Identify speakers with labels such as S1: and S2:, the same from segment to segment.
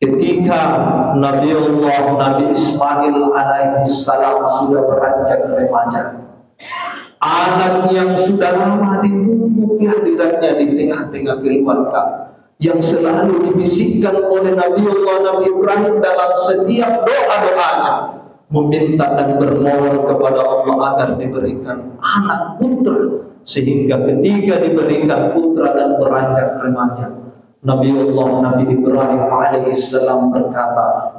S1: Ketika Nabi Ismail alaihi salam sudah beranjak remaja, anak yang sudah lama ditunggu kehadirannya di tengah-tengah keluarga, yang selalu dibisikkan oleh Nabi Ibrahim dalam setiap doa-doanya, meminta dan bermohon kepada Allah agar diberikan anak putra, sehingga ketika diberikan putra dan beranjak remaja, Nabi Ibrahim alaihissalam berkata,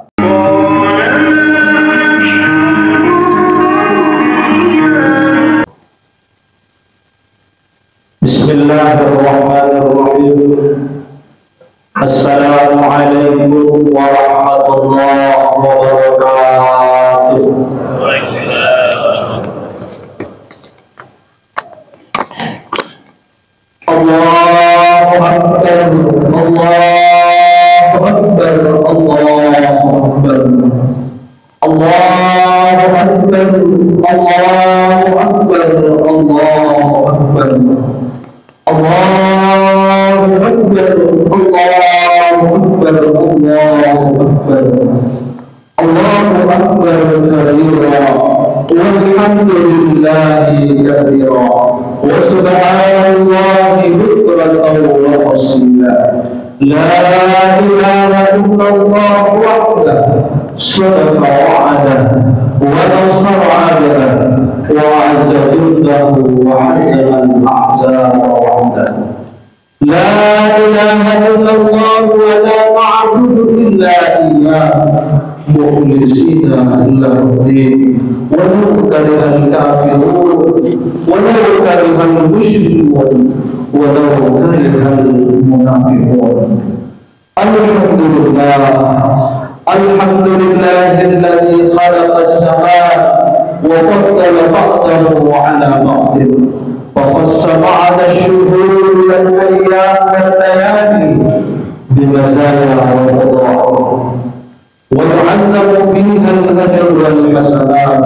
S1: Bismillahirrahmanirrahim. Assalamualaikum warahmatullahi wabarakatuh. Allahu Akbar, Allahu Akbar, Allahu Akbar, Allahu Akbar, Allahu Akbar, Allahu Akbar, Allahu Akbar, Allahu Akbar, Allahu Akbar, Allahu Akbar kabira, walhamdulillahi katsira, wa subhanallahi bukratan wa asila. La ilaha illallah wahdahu sadaqa wa'adahu wa nasara 'abdahu wa 'azza jundahu wa hazama al-ahzaba wahdahu. La ilaha illallah wa la na'budu illa iyyahu mukhlisina lahu-d-din walau karihal kafirun walau karihal musyrikun walau karihal munafiqun. Alhamdulillahilladzi khalaqas samawati wa faddala ba'dahu 'ala ba'din wa khassa ba'da ash-shuhuri wal ayyami wal layali bimazaya wa qadara wa yu'azzamu fiha al-ajr wal hasanat.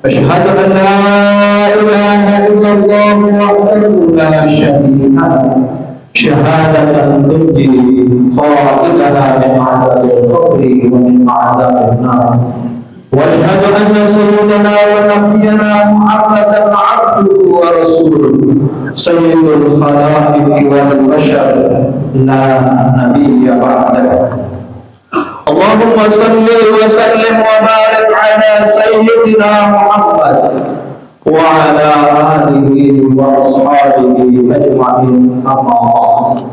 S1: Ashhadu an la ilaha illallah wahdahu la syarika lahu syahadatan tunji qailaha min 'adzabil qabri wa min 'adzabil nar. Wa ashhadu anna sayyidana wa nabiyyana Muhammadan 'abduhu wa rasuluhu sayyidul khalaiqi wal bashar la nabiyya ba'dahu. Allahumma salli wa sallim wa barik ala sayyidina Muhammad wa ala alihi wa ashabihi ajma'in, amma ba'd.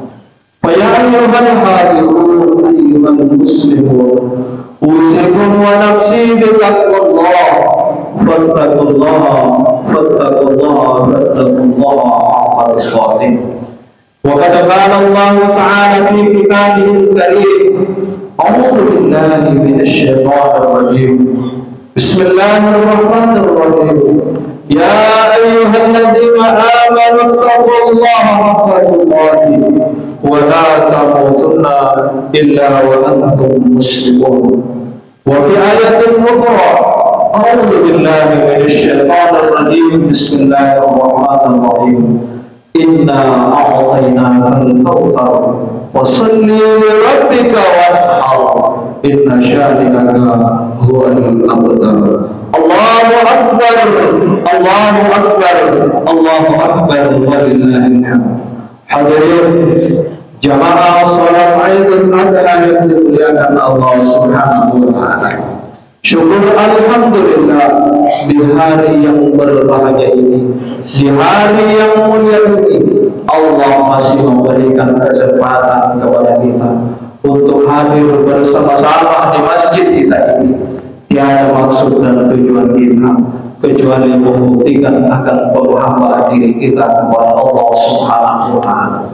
S1: Fa ya ayyuhal hadirun ayyuhal muslimun, usikum wa nafsi bi taqwallah, fattaqullah haqqa tuqatih. Wa qad qala Allah ta'ala fi kitabihil karim, a'udzu billahi minasy syaithanir rajim. Bismillahirrahmanirrahim. Ya ayyuhalladzina amanu taqullaha haqqa tuqatih wa la tamutunna illa wa antum muslimun. Wa fi ayatin ukhra, a'udzu billahi minasy syaithanir rajim. Bismillahirrahmanirrahim. Inna a'tainakal kautsar fasalli li rabbika wanhar inna syani'aka huwal abtar. Allahu akbar, Allahu akbar, Allahu akbar, walillahil hamd. Hadirin jamaah salat Idul Adha yang dimuliakan Allah Subhanahu wa taala. Syukur alhamdulillah di hari yang berbahagia ini, di hari yang mulia ini, Allah masih memberikan kesempatan kepada kita untuk hadir bersama-sama di masjid kita ini. Tiada maksud dan tujuan kita kecuali membuktikan akan penghambaan diri kita kepada Allah Subhanahu wa taala.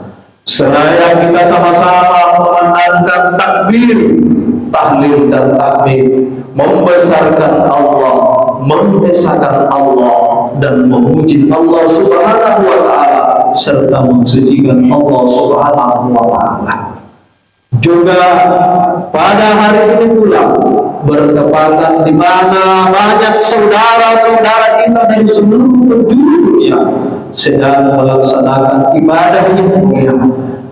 S1: Seraya kita sama-sama menandangkan takbir, tahlil dan tahmid, membesarkan Allah, mendesakan Allah, dan memuji Allah Subhanahu wa taala serta mensucikan Allah Subhanahu wa taala. Juga pada hari ini pula bertepatan di mana banyak saudara-saudara kita dari seluruh penjuru dunia sedang melaksanakan ibadah yang mulia,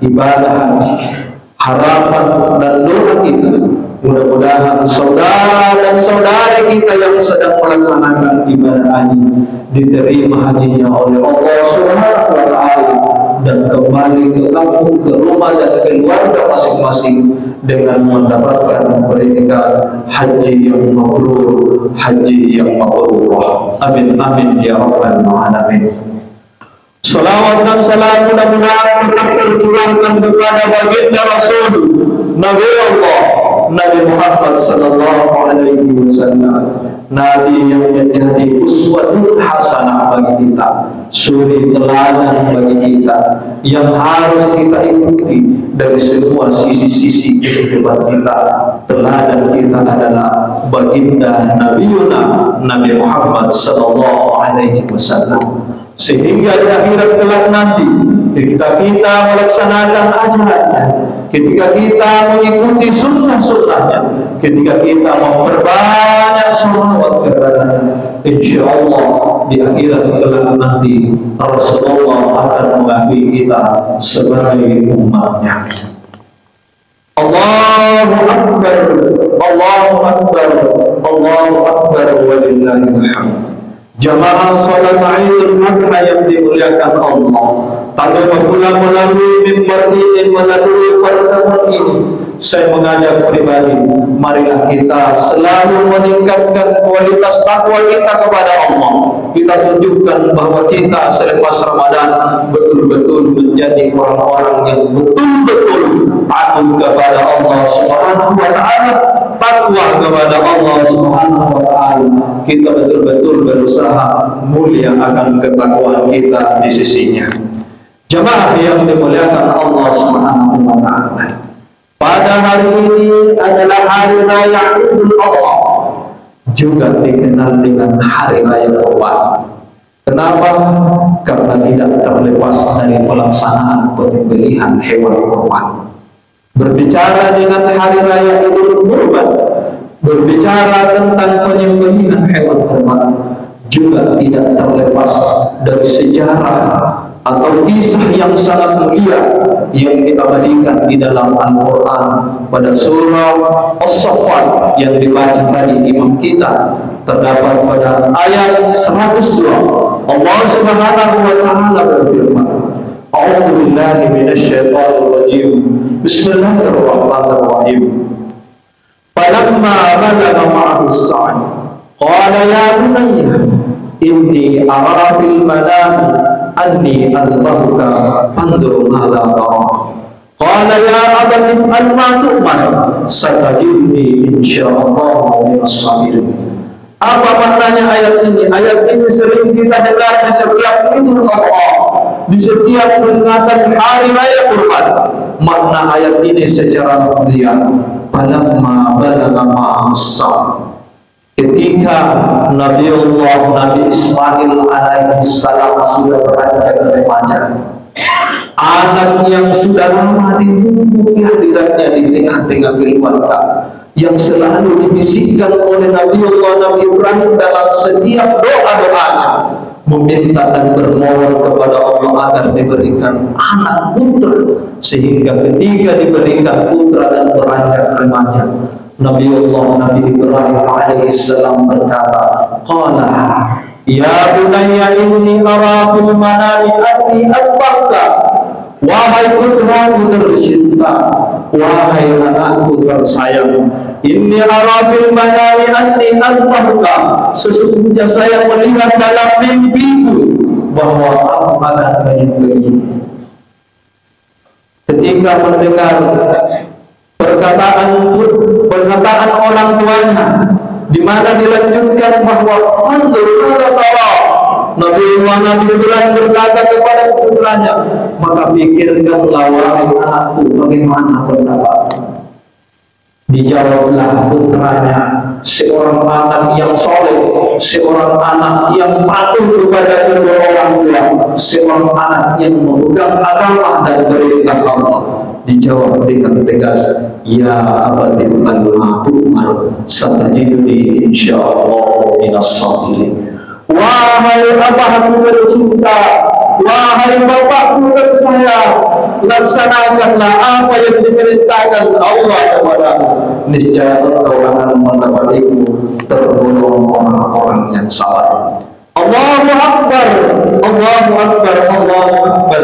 S1: ibadah haji. Harapan dan doa kita Mudah-mudahan saudara dan saudari kita yang sedang melaksanakan ibadah haji diterima hajinya oleh Allah Subhanahu wa Ta'ala dan kembali ke kampung, ke rumah dan keluarga masing-masing dengan mendapatkan predikat haji yang mabrur, haji yang mabrurah. Amin amin ya rabbal alamin. Salawat dan salam mudah-mudahan tercurahkan kepada baginda Rasul Nabi Allah Nabi Muhammad sallallahu alaihi wasallam, Nabi yang menjadi uswatun hasanah bagi kita, suri teladan bagi kita yang harus kita ikuti dari semua sisi-sisi kehidupan kita. Teladan kita adalah baginda Nabiuna Nabi Muhammad sallallahu alaihi wasallam, sehingga di akhirat kelak nanti ketika kita melaksanakan ajarannya, ketika kita mengikuti sunnah-sunnahnya, ketika kita memperbanyak salawat kepadanya, insya Allah di akhirat kelak nanti Rasulullah akan mengakui kita sebagai umatnya. Allahu Akbar, Allahu Akbar, Allahu Akbar, walillahil hamd. Jamaah salat Idul Adha yang dimuliakan Allah, tanpa pula melalui mimbar ini, melalui pertemuan ini, saya mengajak pribadi, marilah kita selalu meningkatkan kualitas takwa kita kepada Allah. Kita tunjukkan bahwa kita selepas Ramadan betul-betul menjadi orang-orang yang betul-betul takut kepada Allah Subhanahu wa Ta'ala, takwa kepada Allah Subhanahu wa Ta'ala. Kita betul-betul berusaha mulia akan ketakwaan kita di sisinya. Jamaah yang dimuliakan Allah Subhanahu wa Ta'ala, pada hari ini adalah hari raya Idul Adha, juga dikenal dengan hari raya Kurban. Kenapa? Karena tidak terlepas dari pelaksanaan penyembelihan hewan kurban. Berbicara dengan hari raya Idul Kurban, berbicara tentang penyembelihan hewan kurban, juga tidak terlepas dari sejarah atau kisah yang sangat mulia yang diabadikan di dalam Al-Quran pada surah As-Saffat yang dibaca tadi imam kita. Terdapat pada ayat 102 Allah Subhanahu wa Ta'ala berfirman, A'udzu billahi minasyaitonir rajim, Bismillahirrahmanirrahim. Falamma balagha ma'ahu as-sa'i qala ya bunayya inni ara fil manami anni adbahuka fanzur madza tara. Qala ya abati if'al ma tu'mar satajidni insyaallah minas sabirin. Apa maknanya ayat ini? Ayat ini sering kita dengar di setiap Idul Adha, di setiap peringatan hari raya Kurban. Makna ayat ini secara lafziah, falamma balagha ma'as-sa', ketika Nabi Ismail alaihissalam sudah beranjak remaja, anak yang sudah lama ditunggu kehadirannya di tengah-tengah keluarga, yang selalu dibisikkan oleh Nabi Ibrahim dalam setiap doa-doanya, meminta dan bermohon kepada Allah agar diberikan anak putra, sehingga ketika diberikan putra dan beranjak remaja, Nabi Ibrahim alaihissalam berkata, qala ya bunayya inni ara fil manami anni adbahka. Wahai putraku tercinta, wahai anakku tersayang, inni ara fil manami anni adbahka, sesungguhnya saya melihat dalam mimpiku bahwa aku akan menyembelih. Ketika mendengar perkataan orang tuanya, di mana dilanjutkan bahwa anzur madza tara, Nabi Ibrahim berkata kepada putranya, maka pikirkanlah wahai anakku bagaimana pendapatmu. Dijawablah putranya, seorang anak yang soleh, seorang anak yang patuh kepada kedua orang tua, seorang anak yang memegang agama dan perintah Allah. Dijawab dengan tegas, ya abati if'al ma tu'mar satajiduni insyaallah minas sabirin. Wahai abahku tercinta, wahai bapakku dan saya, laksanakanlah apa yang diperintahkan Allah kepadamu, niscaya engkau akan mendapatiku tergolong orang-orang yang sabar. Allahu Akbar, Allahu Akbar, Allahu Akbar.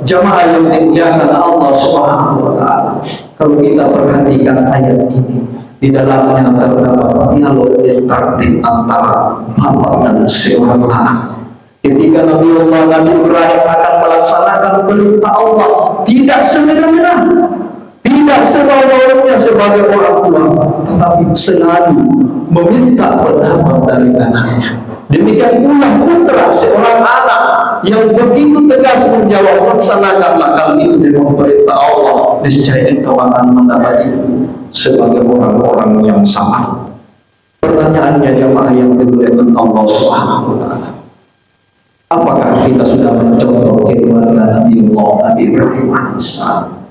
S1: Jamaah yang dimuliakan Allah Subhanahu wa Ta'ala, kalau kita perhatikan ayat ini, di dalamnya terdapat dialog yang tertib antara bapak dan seorang anak. Ketika Nabi Ibrahim akan melaksanakan perintah Allah, tidak semena-mena, tidak sebagai sebagai orang tua, tetapi selalu meminta pendapat dari anaknya. Demikian pula putra seorang anak yang begitu tegas menjawab, laksanakanlah kali ini dengan perintah Allah, niscaya engkau akan mendapatiku sebagai orang-orang yang sabar. Pertanyaannya jamaah yang dimuliakan Allah Subhanahu wa Ta'ala, apakah kita sudah mencontoh keluarga Nabi Ibrahim alaihissalam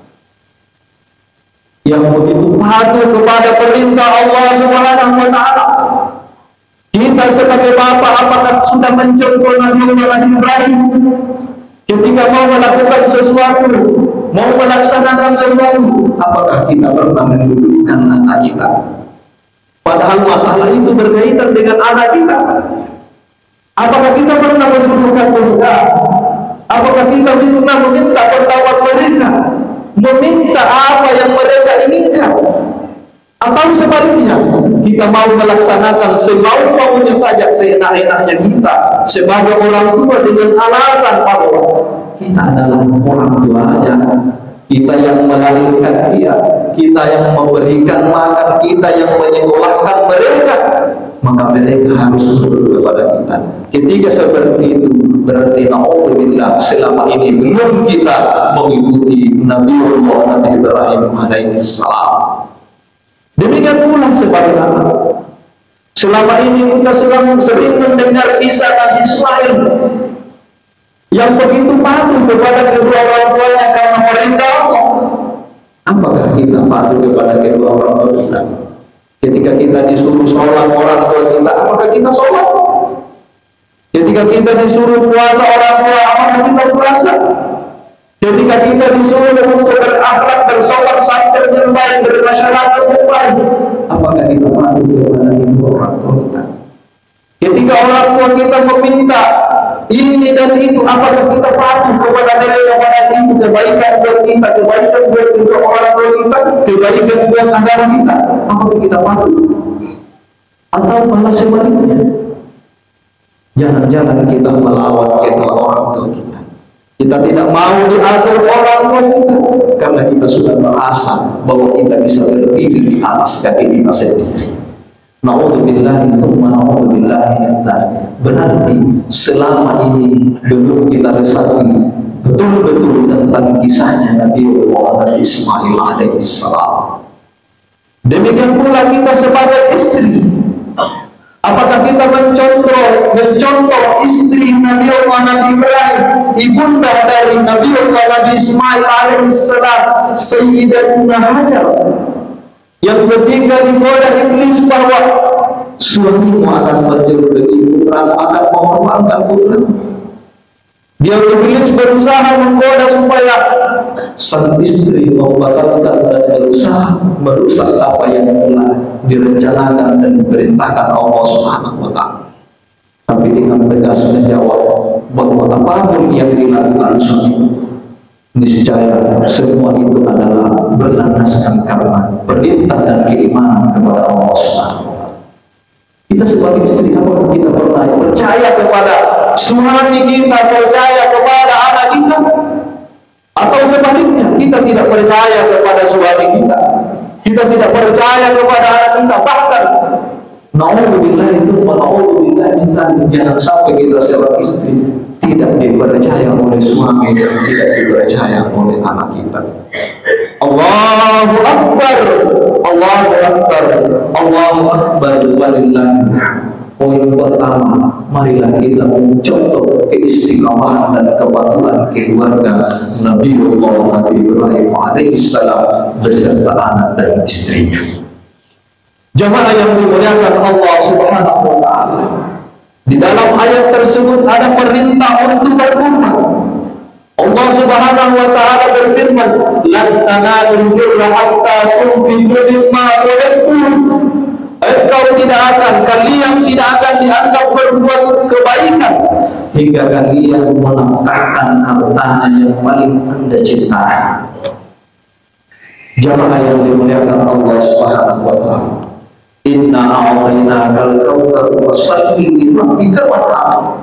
S1: yang begitu patuh kepada perintah Allah Subhanahu wa Ta'ala? Kita sebagai bapak, apakah sudah mencontoh Nabi Ibrahim ketika mau melakukan sesuatu, mau melaksanakan sesuatu? Apakah kita pernah mendudukkan anak kita, padahal masalah itu berkaitan dengan anak kita? Apakah kita pernah mendudukkan mereka? Apakah kita pernah meminta pendapat mereka, meminta apa yang mereka inginkan? Atau sebaliknya, kita mau melaksanakan semau-maunya saja, seenak-enaknya kita sebagai orang tua dengan alasan bahwa kita adalah orang tuanya, kita yang melahirkan dia, kita yang memberikan makan, kita yang menyekolahkan mereka, maka mereka harus tunduk kepada kita. Ketika seperti itu, berarti na'udzubillah, selama ini belum kita mengikuti Nabi Ibrahim alaihissalam. Demikian pula sebaliknya, selama ini kita sering mendengar kisah Nabi Ismail yang begitu patuh kepada kedua orang tuanya karena perintah Allah. Apakah kita patuh kepada kedua orang tua kita? Ketika kita disuruh sholat orang tua kita, apakah kita sholat? Ketika kita disuruh puasa orang tua, apakah kita puasa? Ketika kita disuruh untuk berakhlak, bersopan santun yang baik, bermasyarakat yang baik, apakah kita patuh kepada kedua orang tua kita? Ketika orang tua kita meminta ini dan itu, apakah kita patuh kepada mereka? Kepada itu kebaikan buat kita, kebaikan buat untuk orang tua kita, kebaikan buat agama kita, apakah kita patuh? Atau malah sebaliknya, jangan-jangan kita melawan kedua orang tua kita. Kita tidak mau diatur orang tua kita karena kita sudah merasa bahwa kita bisa berdiri di atas kaki kita sendiri. Na'udzubillahi tsumma na'udzubillahi. Berarti selama ini belum kita resapi betul-betul tentang kisahnya Nabi Ismail alaihissalam. Demikian pula kita sebagai istri, apakah kita mencontoh istri Nabi Ibrahim, ibunda dari Nabi Ismail alaihissalam, Sayyidatuna Hajar, yang ketika digoda iblis bahwa suamimu akan menjadi putramu, akan mengorbankan putramu, dia iblis berusaha menggoda supaya sang istri membatalkan dan berusaha merusak apa yang telah direncanakan dan diperintahkan Allah Subhanahu wa Ta'ala. Tapi dengan tegas menjawab bahwa apapun yang dilakukan suami, niscaya semua itu adalah berlandaskan karena perintah dan keimanan kepada Allah Subhanahu wa Ta'ala. Kita sebagai istri, apakah kita pernah percaya kepada suami kita, percaya kepada anak kita? Atau sebaliknya, kita tidak percaya kepada suami kita, kita tidak percaya kepada anak kita, bahkan na'udzubillah itu na'udzubillah, jangan sampai kita sebagai istri tidak dipercaya oleh suami dan tidak dipercaya oleh anak kita. Allahu Akbar, Allahu Akbar, Allahu Akbar, walillahil hamd. Poin pertama, marilah kita mencontoh keistiqamahan dan kepatuhan keluarga Nabi Ibrahim alaihissalam beserta anak dan istrinya. Jamaah yang dimuliakan Allah Subhanahu wa Ta'ala, di dalam ayat tersebut ada perintah untuk berkurban. Allah Subhanahu wa taala berfirman, "Lan tanalul birra hatta tunfiqu mimma tuhibbun." Kalian tidak akan dianggap berbuat kebaikan hingga kalian menafkahkan hartanya yang paling Anda cintai. Jamaah yang dimuliakan Allah Subhanahu wa taala. Inna a'tainakal kautsar fasholli li rabbika wanhar.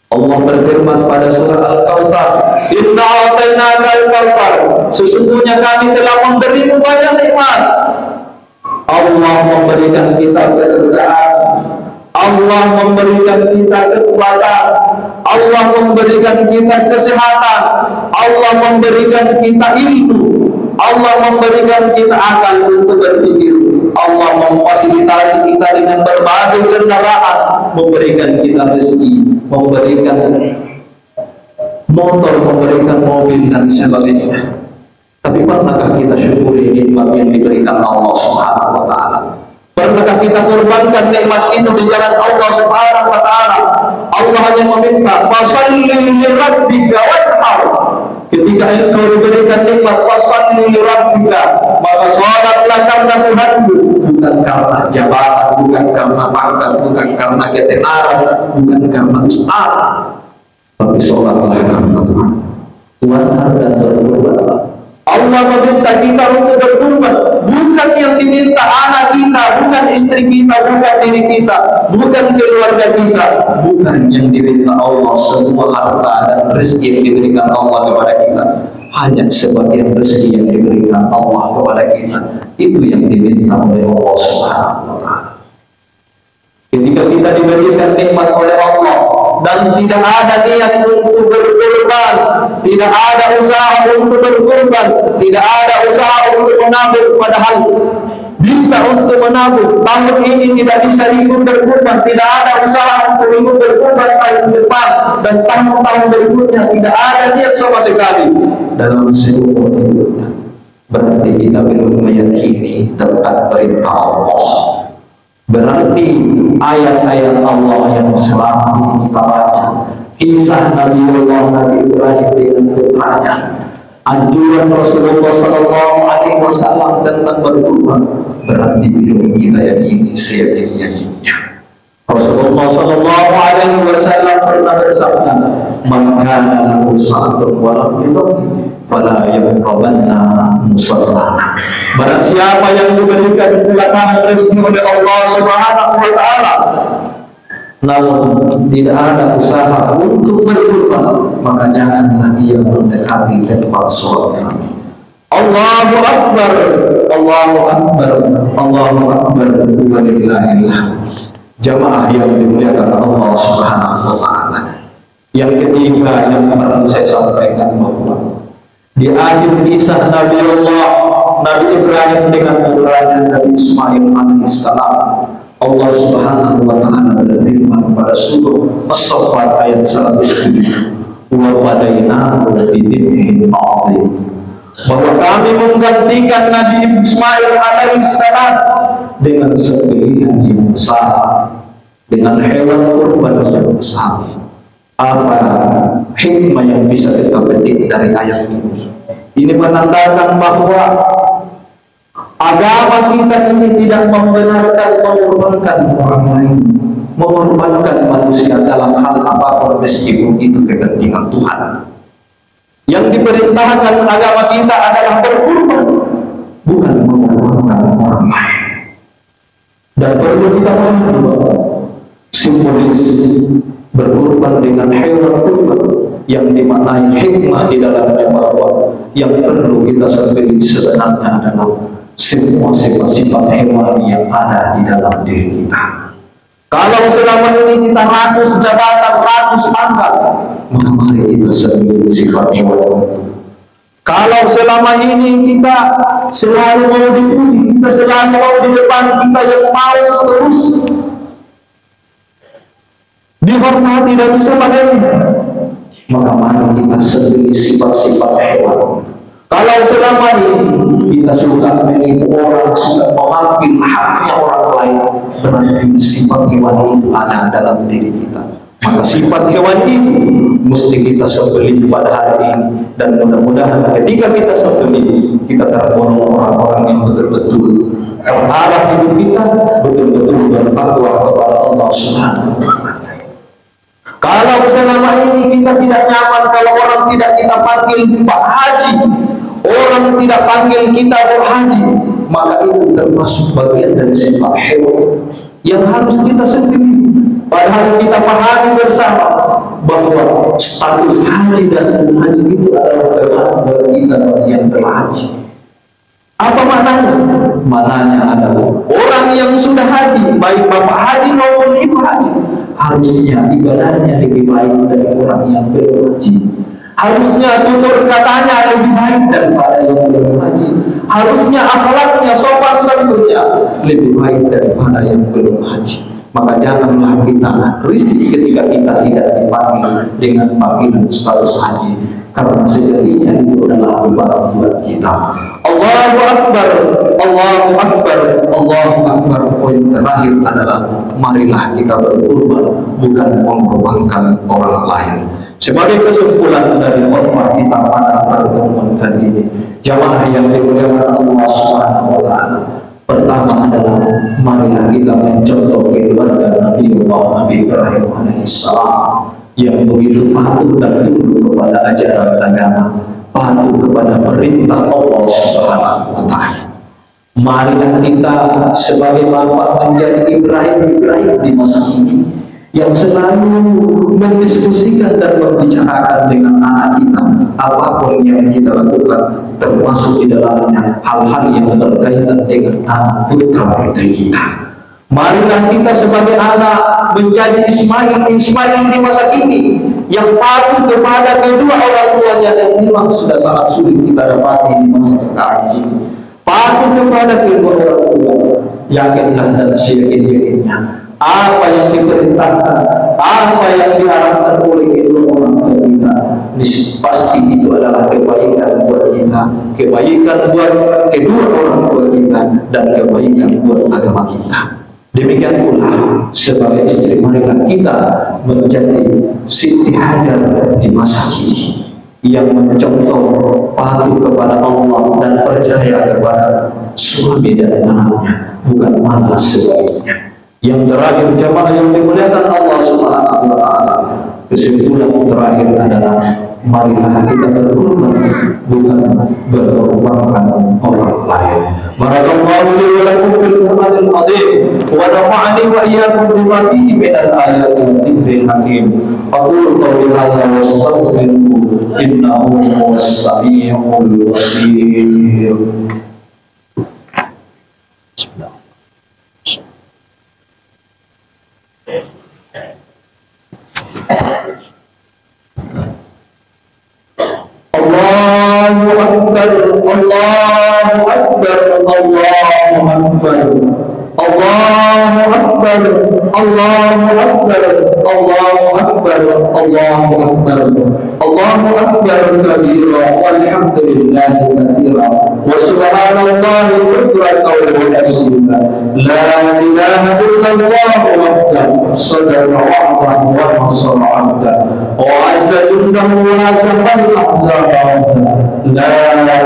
S1: Allah berfirman pada surah Al-Kautsar, "Inna a'tainakal kautsar." Sesungguhnya kami telah memberimu banyak nikmat. Allah memberikan kita keteguhan, Allah memberikan kita kekuatan, Allah memberikan kita kesehatan, Allah memberikan kita ilmu, Allah memberikan kita akal untuk berpikir, Allah memfasilitasi kita dengan berbagai kendaraan, memberikan kita rezeki, memberikan motor, memberikan mobil dan sebagainya. Tapi pernahkah kita syukuri nikmat yang diberikan Allah Subhanahu wa taala? Pernahkah kita korbankan nikmat itu di jalan Allah Subhanahu wa taala? Allah hanya meminta, "Fasholli li rabbika wanhar." Ketika engkau diberikan nikmat, "Fasholli li rabbika," maka salatlah karena Tuhanmu, bukan karena jabatan, bukan karena pangkat, bukan karena ketenaran, bukan karena ustaz, tapi salatlah karena Tuhan. Wanhar dan berkorbanlah. Allah meminta kita untuk berkorban, bukan yang diminta anak kita, bukan istri kita, bukan diri kita, bukan keluarga kita, bukan yang diminta Allah semua harta dan rezeki yang diberikan Allah kepada kita, hanya sebagian rezeki yang diberikan Allah kepada kita, itu yang diminta oleh Allah Subhanahu wa taala. Ketika kita diberikan nikmat oleh Allah dan tidak ada niat untuk berkorban, tidak ada usaha untuk berkorban, tidak ada usaha untuk menabung, padahal bisa untuk menabung. Tahun ini tidak bisa ikut berkorban, tidak ada usaha untuk ikut berkorban tahun depan, dan tahun-tahun berikutnya tidak ada niat sama sekali dalam seumur hidupnya. Berarti kita belum meyakini tentang perintah Allah. Berarti ayat-ayat Allah yang selama ini kita baca, kisah Nabi Ibrahim dengan putranya, anjuran Rasulullah Sallallahu Alaihi Wasallam tentang berkorban, berarti belum kita yakini seyakin-yakinnya. Rasulullah Sallallahu Alaihi Wasallam pernah bersabda, "Man kana lahu sa'atun wa lam yudhi fala yaqrabanna musallana." Barang siapa yang diberikan belakangan rezeki oleh Allah Subhanahu wa taala, namun tidak ada usaha untuk berkorban, maka janganlah ia mendekati tempat sholat kami. Allahu Akbar, Allahu Akbar, Allahu Akbar, walillahillah. Jamaah yang dimuliakan Allah Subhanahu wa taala. Yang ketiga yang perlu saya sampaikan, bahwa di akhir kisah Nabi Ibrahim dengan putranya Nabi Ismail alaihissalam, Allah Subhanahu wa taala berfirman pada surah As-Saffat ayat 107, "Wa fadainahu bidhibhin 'adzim." Bahwa kami menggantikan Nabi Ismail alaihissalam dengan sembelihan yang besar, dengan hewan kurban yang besar. Apa hikmah yang bisa kita petik dari ayat ini? Ini menandakan bahwa agama kita ini tidak membenarkan mengorbankan orang lain, mengorbankan manusia dalam hal apapun meskipun itu kepentingan Tuhan. Yang diperintahkan agama kita adalah berkorban, bukan mengorbankan orang lain. Dan perlu kita pahami bahwa simbolis berkorban dengan hewan kurban yang dimaknai hikmah di dalamnya, bahwa yang perlu kita sembelih sebenarnya adalah semua sifat-sifat hewan yang ada di dalam diri kita. Kalau selama ini kita rakus jabatan, rakus pangkat, maka mari kita sembelih sifat hewan itu. Kalau selama ini kita selalu mau dipuji, kita selalu mau di depan kita yang mau terus dihormati dan sebagainya, maka mari kita sendiri sifat-sifat hewan. Kalau selama ini kita suka menipu orang, suka mengambil haknya orang lain, berarti sifat hewan itu ada dalam diri kita. Maka sifat hewan ini mesti kita sembelih pada hari ini, dan mudah-mudahan ketika kita sembelih kita tergolong orang-orang yang betul-betul terarah hidup kita betul-betul bertakwa kepada Allah Subhanahu wa Ta'ala. Kalau selama ini kita tidak nyaman kalau orang tidak kita panggil Pak Haji, orang tidak panggil kita berhaji, maka itu termasuk bagian dari sifat hewan yang harus kita sendiri. Padahal kita pahami bersama bahwa status haji dan haji itu adalah beban buat kita yang telah haji. Apa maknanya? Maknanya adalah orang yang sudah haji, baik bapak haji maupun ibu haji, harusnya ibadahnya lebih baik dari orang yang belum haji. Harusnya tutur katanya lebih baik daripada yang belum haji. Harusnya akhlaknya, sopan santunnya lebih baik daripada yang belum haji. Maka janganlah kita risih ketika kita tidak dipanggil dengan panggilan status haji, karena sejatinya itu adalah beban buat kita. Allahu Akbar, Allahu Akbar, Allahu Akbar. Poin terakhir adalah marilah kita berkurban, bukan mengorbankan orang lain. Sebagai kesimpulan dari khutbah kita pada pertemuan kali ini, jamaah yang dimuliakan Allah Subhanahu wa Ta'ala, pertama adalah marilah kita mencontoh keluarga Nabi Ibrahim alaihissalam yang begitu patuh dan tunduk kepada ajaran agama, patuh kepada perintah Allah Subhanahu wa Ta'ala. Marilah kita sebagai bapak menjadi Ibrahim di masa ini yang selalu mendiskusikan dan membicarakan dengan anak kita apapun yang kita lakukan, termasuk di dalamnya hal-hal yang berkaitan dengan anak putra putri kita. Marilah kita sebagai anak menjadi Ismail di masa kini yang patuh kepada kedua orang tuanya, yang memang sudah sangat sulit kita dapati di masa sekarang ini. Patuh kepada kedua orang tua, yakinlah dan seyakin-yakinnya apa yang diperintahkan, apa yang diarahkan oleh kedua orang tua kita, pasti itu adalah kebaikan buat kita, kebaikan buat kedua orang tua kita, dan kebaikan buat agama kita. Demikian pula sebagai istri, marilah kita menjadi Siti Hajar di masa kini yang mencontoh patuh kepada Allah dan percaya kepada suami dan anaknya, bukan malah sebaliknya. Yang terakhir, jamaah yang dimuliakan Allah Subhanahu wa Ta'ala, kesimpulan terakhir adalah marilah kita berkorban, bukan berkorbankan orang lain. Barakallahu li wa lakum fil Qur'anil azim wa nafa'ani wa iyyakum bima fihi minal ayati wa dzikril hakim. Aqulu qawli hadza wa astaghfiruhu innahu huwas samiul basir. Bismillah. Allahu Akbar, Allahu Akbar, Allahu Akbar, Allahu Akbar, Allahu Akbar, Allahu Akbar, Allahu Akbar, Allahu Akbar kabira, walhamdulillahi katsira, wa subhanallahi bukratan wa asila. La ilaha illallah wahdahu sadaqa wa'dahu wa nasara 'abdahu wa azza jundahu wa azza al-ahzaba. La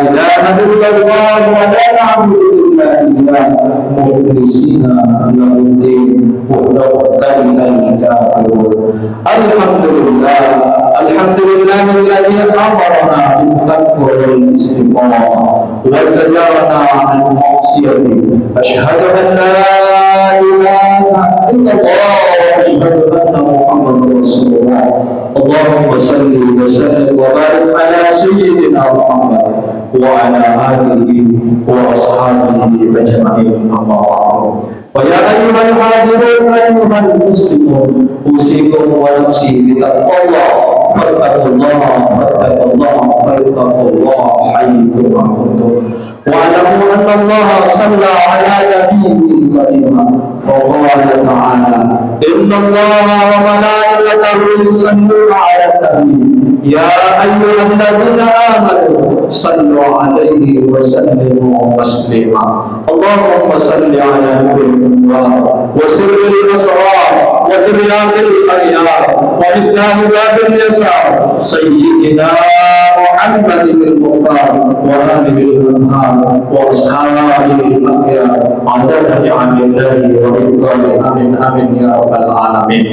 S1: ilaha illallah wa la na'budu illa iyyah mukhlisina lahu-d-din wa law karihal kafirun. Alhamdulillah, alhamdulillahilladzi amarna bil-taqwa wal-istiqamah wa zajarna 'anil ma'siyati. Asyhadu an la ilaha illallah wa asyhadu anna Muhammadar Rasulullah. Allahumma salli wa sallim wa barik ala sayyidina Muhammad wa ala alihi wa ashabihi ajma'in. Amma ba'du. Wa ya ayyuhal hadirun ayyuhal muslimun, usikum wa nafsi bi taqwallah. Fattaqullaha haitsu ma kuntum. واعلموا أن الله صلى على نبيه الكريم وقال تعالى إن الله وملائكته يصلون على النبي يا أيها الذين آمنوا صلوا عليه وسلموا تسليما. اللهم صل على نور الأنوار وسر الأسرار وترياق الأخيار ومثله باب اليسار سيدنا محمد المختار وآله الأنهار وأصحابه الأخيار عدد نعم الله ورضوانه آمين آمين يا رب العالمين.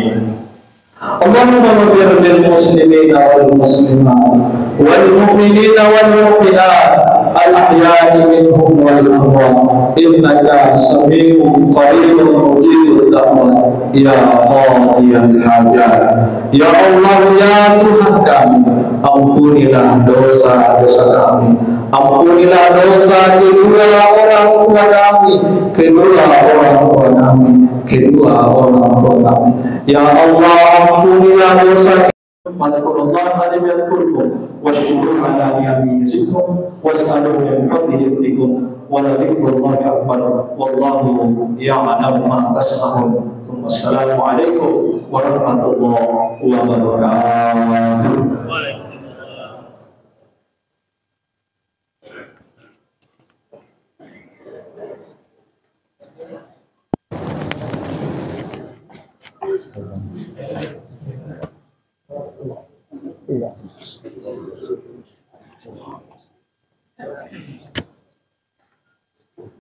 S1: اللهم اغفر للمسلمين والمسلمات والمؤمنين والمؤمنات الأحياء منهم والأموات إنك سميع قريب مجيب الدعوات يا قاضي الحاجات. Ya Allah, ya Tuhan kami, ampunilah dosa-dosa kami, ampunilah dosa kedua orang tua kami, kedua orang tua kami, kedua orang tua kami. Ya Allah, ampunilah dosa. Madzakurullah alim yadkurkum washkuru ala ni'ami yazidkum was'aluhu min fadlihi yutikum wa la dzikrullahi akbar wallahu ya'lamu ma tasna'un. Assalamu alaikum warahmatullahi wabarakatuh. Iya.